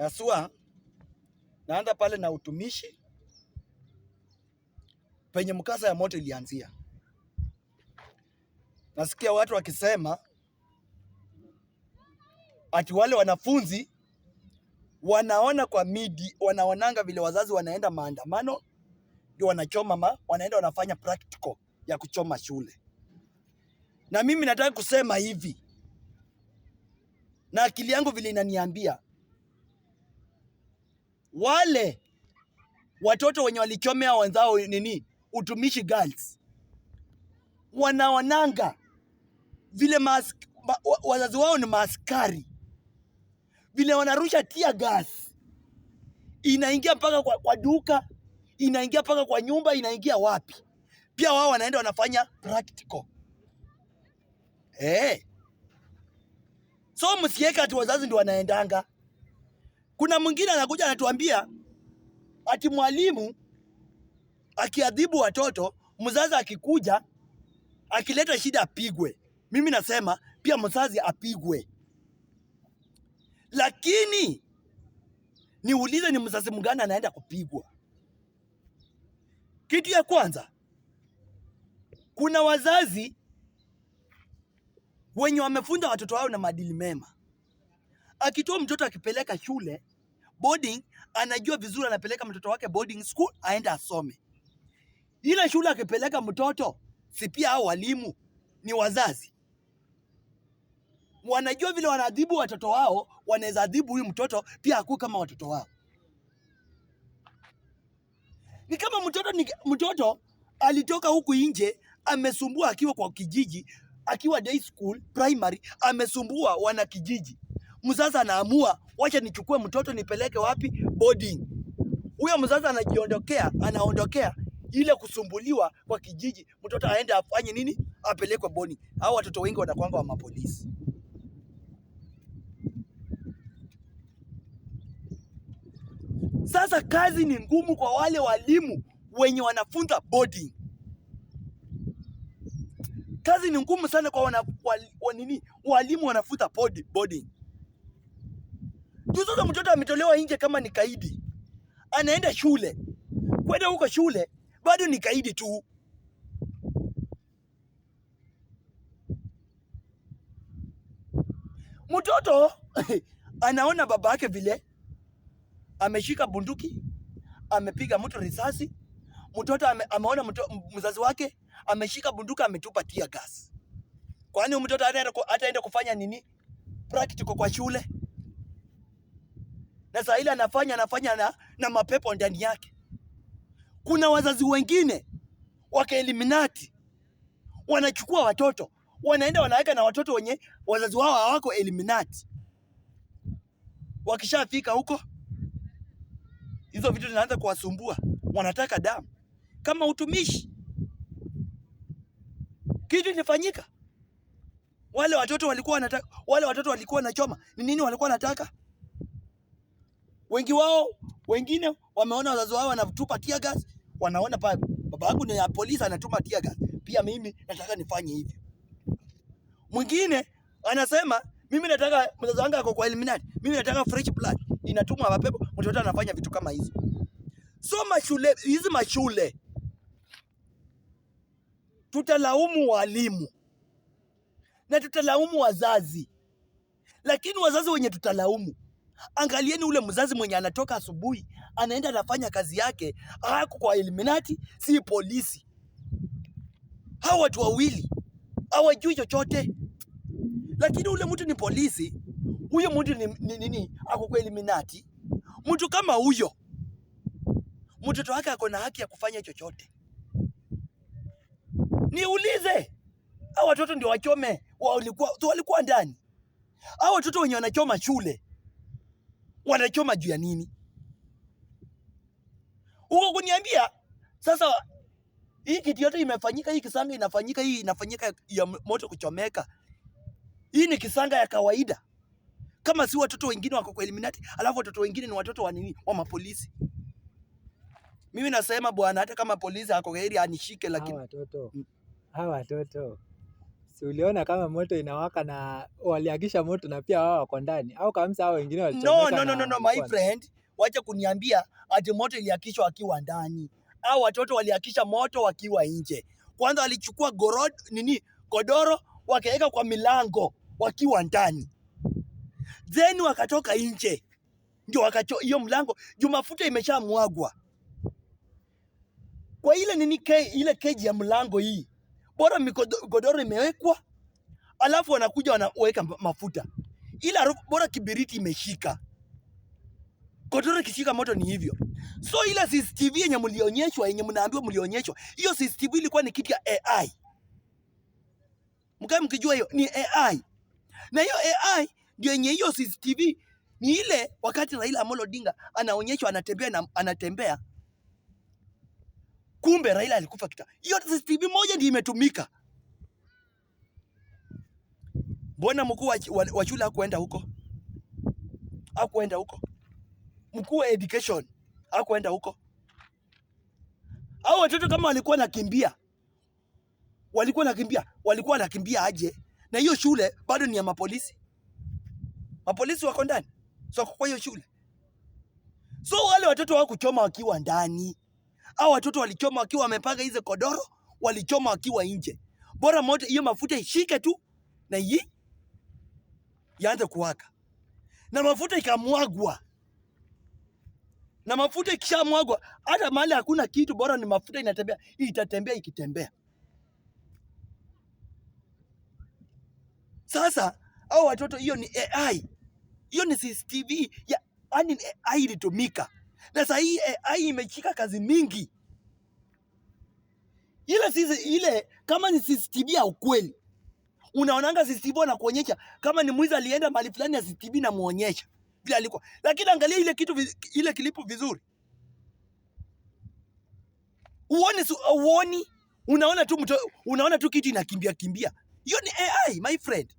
Asua naanza pale na utumishi penye mkasa ya moto ilianzia. Nasikia watu wakisema ati wale wanafunzi wanaona kwa media, wanaonanga vile wazazi wanaenda maandamano ndio wanachoma wanaenda wanafanya practical ya kuchoma shule. Na mimi nataka kusema hivi, na akili yangu vile inaniambia, wale watoto wenye walichomea wenzao utumishi girls, wanaonanga vile wazazi wao ni maaskari, vile wanarusha tear gas, inaingia mpaka kwa duka, inaingia mpaka kwa nyumba, inaingia wapi. Pia wao wanaenda wanafanya practical. So msieka ati wazazi ndio wanaendanga. Kuna mwingine anakuja anatuambia ati mwalimu akiadhibu watoto, mzazi akikuja akileta shida apigwe. Mimi nasema pia mzazi apigwe. Lakini niulize, ni mzazi mgani anaenda kupigwa? Kitu ya kwanza, kuna wazazi wenye wamefunza watoto wao na maadili mema. Akitoa mtoto akipeleka shule boarding, anajua vizuri anapeleka mtoto wake boarding school aende asome. Ile shule akipeleka mtoto, si pia hao walimu ni wazazi? Wanajua vile wanaadhibu watoto wao, wanaweza adhibu huyu mtoto pia akue kama watoto wao. Ni kama mtoto alitoka huku nje, amesumbua akiwa kwa kijiji, akiwa day school primary, amesumbua wana kijiji. Mzazi anaamua, wacha nichukue mtoto nipeleke wapi? Boarding. Huyo mzazi anaondokea ile kusumbuliwa kwa kijiji, mtoto aende afanye nini? Apelekwe boarding. Hao watoto wengi wanakuanga wa mapolisi. Sasa kazi ni ngumu kwa wale walimu wenye wanafunza boarding. Kazi ni ngumu sana kwa walimu wanafunza boarding. Sasa mtoto ametolewa nje kama ni kaidi, anaenda shule. Kwenda huko shule bado ni kaidi tu. Mtoto anaona baba yake vile ameshika bunduki, amepiga mtu risasi. Mtoto ameona mzazi wake ameshika bunduki, ametupa tear gas. Kwani mtoto ataenda kufanya nini? Practical kwa shule? Na saa ile anafanya na mapepo ndani yake. Kuna wazazi wengine waka eliminati wanachukua watoto, wanaenda wanaweka na watoto wenye wazazi wao hawako eliminati. Wakishafika huko, hizo vitu zinaanza kuwasumbua, wanataka damu kama utumishi. Kitu kinafanyika, wale watoto walikuwa wanachoma. Ni nini walikuwa wanataka? Wengine wameona wazazi wao wanatupa tear gas, wanaona baba yangu ni polisi anatuma tear gas, pia mimi nataka nifanye hivyo. Mwingine anasema mimi nataka mzazi wangu ako kwa eliminati, mimi nataka fresh blood, inatuma mapepo. Mtoto anafanya vitu kama hizo. So mashule tutalaumu walimu na tutalaumu wazazi, lakini wazazi wenye tutalaumu, angalieni ule mzazi mwenye anatoka asubuhi anaenda anafanya kazi yake, hako kwa eliminati, si polisi. Hao watu wawili hawajui chochote. Lakini ule mtu ni polisi, huyo mtu ni ako kwa eliminati. Mtu kama huyo, mtoto wake ako na haki ya kufanya chochote. Niulize, hao watoto ndio wachome, walikuwa ndani. Hao watoto wenye wanachoma shule wanachoma juu ya nini? Uko kuniambia sasa hii kitu yote imefanyika, hii kisanga inafanyika, hii inafanyika ya moto kuchomeka, hii ni kisanga ya kawaida? Kama si watoto wengine wako kwa eliminati, alafu watoto wengine ni watoto wa nini? Wa mapolisi. Mimi nasema bwana, hata kama polisi ako area anishike, lakini hawa watoto Si uliona kama moto inawaka na waliakisha moto na pia wao wako ndani, au kamsa hao wengine walichomeka? No, my friend, wacha kuniambia ati moto iliakishwa wakiwa ndani. Au watoto waliakisha moto wakiwa nje. Kwanza walichukua godoro wakaweka kwa milango wakiwa ndani, then wakatoka nje, ndio hiyo mlango juu mafuta imeshamwagwa kwa ile ile keji ya mlango hii. Bora godoro imewekwa, alafu wanakuja wanaweka mafuta, ila bora kibiriti imeshika. Godoro kishika moto ni hivyo. So ile CCTV yenye mlionyeshwa, yenye mnaambiwa mlionyeshwa, hiyo CCTV ilikuwa ni kitu ya AI. Mkae mkijua hiyo ni AI. Na hiyo AI ndio yenye hiyo CCTV ni ile wakati Raila Amolo Odinga anaonyeshwa anatembea. Kumbe Raila alikufa kitambo. Hiyo CCTV moja ndio imetumika. Mbona mkuu wa shule hakuenda huko? Hakuenda huko. Mkuu wa education hakuenda huko. Hao watoto kama walikuwa nakimbia aje? Na hiyo shule bado ni ya mapolisi. Mapolisi wako ndani. So kwa hiyo shule. So wale watoto hawakuchoma wakiwa ndani. Hao watoto walichoma wakiwa wamepanga hizo kodoro, walichoma wakiwa nje. Bora moto hiyo mafuta ishike tu na yaanze kuwaka. Na mafuta ikamwagwa. Na mafuta ikishamwagwa, hata mahali hakuna kitu, bora ni mafuta inatembea, itatembea ikitembea. Sasa hao watoto, hiyo ni AI. Hiyo ni CCTV yaani AI ilitumika. Na sasa hii AI imeshika kazi mingi. Ile kama ni CCTV ya ukweli, unaonanga CCTV na kuonyesha kama ni mwizi alienda mahali fulani ya CCTV na muonyesha vile alikuwa. Lakini angalia ile kilipo vizuri. Uoni, unaona tu kitu inakimbia. Hiyo ni AI, my friend.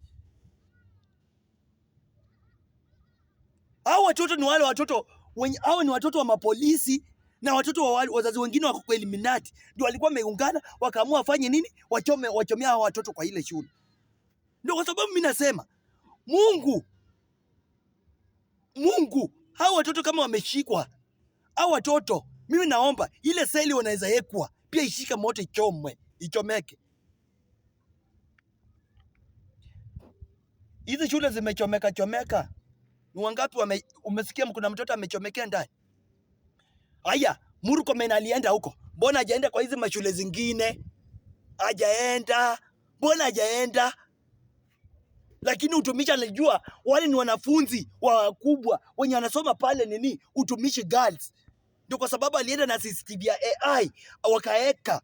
Hao watoto ni wale watoto hao ni watoto wa mapolisi na watoto wa wazazi wengine wako kwa Illuminati. Ndio walikuwa wameungana wakaamua wafanye nini? Wachomea hao watoto kwa ile shule. Ndio kwa sababu mimi nasema Mungu, hao watoto kama wameshikwa, hao watoto mimi naomba ile seli wanaweza yekwa pia ishika moto ichomeke. Hizi shule zimechomeka. Ni wangapi umesikia kuna mtoto amechomekea ndani? Haya, Murkomen alienda huko. Mbona hajaenda kwa hizi mashule zingine? Mbona hajaenda? Lakini utumishi alijua wale ni wanafunzi wakubwa wenye wanasoma pale utumishi girls. Ndio kwa sababu alienda na CCTV ya AI wakaeka.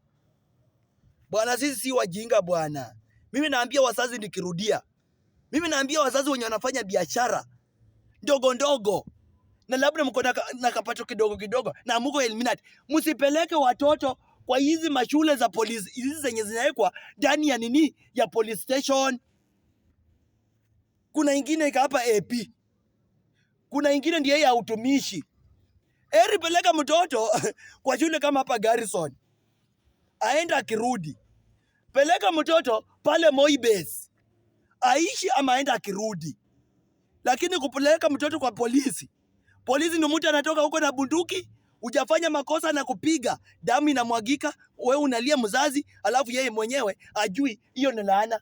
Bwana, sisi si wajinga bwana. Mimi naambia wazazi nikirudia. Mimi naambia wazazi wenye wanafanya biashara ndogo na labda mko na kapato kidogo na mko Illuminati, msipeleke watoto kwa hizi mashule za polisi hizi zenye zinawekwa ndani ya ya police station. Kuna ingine hapa AP, kuna ingine ndiye ya utumishi. Peleka mtoto kwa shule kama hapa Garrison, aenda akirudi. Peleka mtoto pale Moi Base, aishi ama aenda akirudi. Lakini kupeleka mtoto kwa polisi ni mtu anatoka huko na bunduki, hujafanya makosa na kupiga, damu inamwagika, wewe unalia mzazi, alafu yeye mwenyewe ajui hiyo ni laana.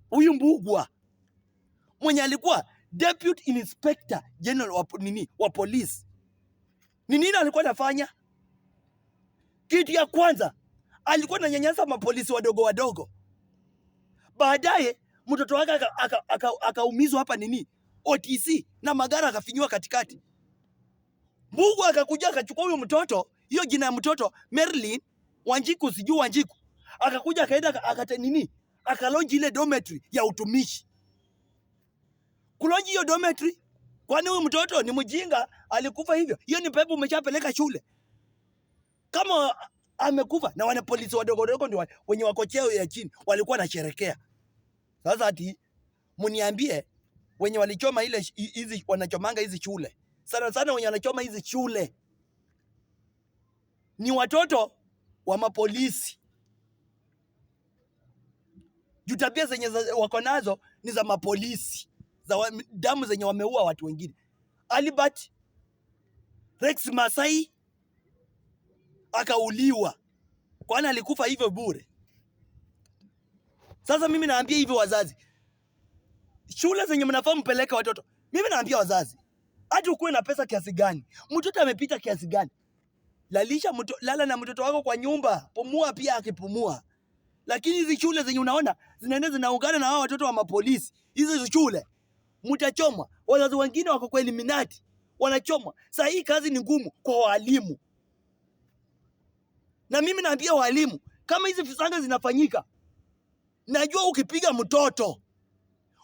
Huyu Mbugua mwenye alikuwa Deputy Inspector General wa polisi, nini alikuwa anafanya? Kitu ya kwanza alikuwa ananyanyasa mapolisi wadogo. Baadaye mtoto wake akaumizwa hapa OTC na magara akafinywa katikati. Mbugua akakuja akachukua huyo mtoto, hiyo jina ya mtoto Marilyn Wanjiku, sijui Wanjiku, akakuja akaenda akalonji ile dormitory ya utumishi. Kulonji hiyo dormitory, kwani huyu mtoto ni mjinga alikufa hivyo? Hiyo ni pepo umeshapeleka shule. Kama amekufa na wana polisi wadogo ndio wenye wako cheo ya chini walikuwa wanasherekea. Sasa ati mniambie wenye walichoma hizi wanachomanga hizi shule. Sana wenye wanachoma hizi shule ni watoto wa mapolisi. Juu tabia zenye wako nazo ni za mapolisi, damu zenye wameua watu wengine. Albert Rex Masai akauliwa, kwani alikufa hivyo bure? Sasa mimi naambia hivyo wazazi, shule zenye mnafaa mpeleke watoto, mimi naambia wazazi, hata ukuwe na pesa kiasi gani, mtoto amepita kiasi gani, lala na mtoto wako kwa nyumba, pumua pia akipumua. Lakini hizi shule zenye unaona zinaenda zinaungana na hao watoto wa mapolisi, hizi shule mtachomwa. Wazazi wengine wako kwa Illuminati wanachomwa. Sasa hii kazi ni ngumu kwa walimu, na mimi naambia walimu, kama hizi fisanga zinafanyika, najua ukipiga mtoto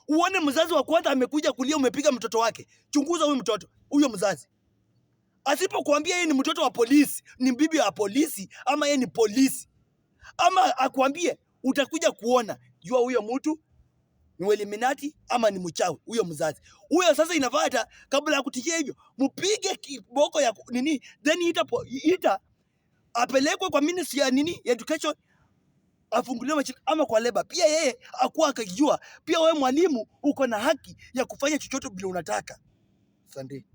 uone mzazi wa kwanza amekuja kulia, umepiga mtoto wake, chunguza huyu mtoto, huyo mzazi asipokuambia yeye ni mtoto wa polisi, ni bibi wa polisi, ama yeye ni polisi, ama akwambie, utakuja kuona, jua huyo mtu ni Illuminati ama ni mchawi. Huyo mzazi huyo sasa inafaa hata kabla ya kutishia hivyo, mpige kiboko ya nini, then ita apelekwe kwa ministry ya nini, education, afunguliwe mashirika ama kwa leba. Pia yeye akuwa akijua pia wewe mwalimu uko na haki ya kufanya chochote bila unataka. Asante.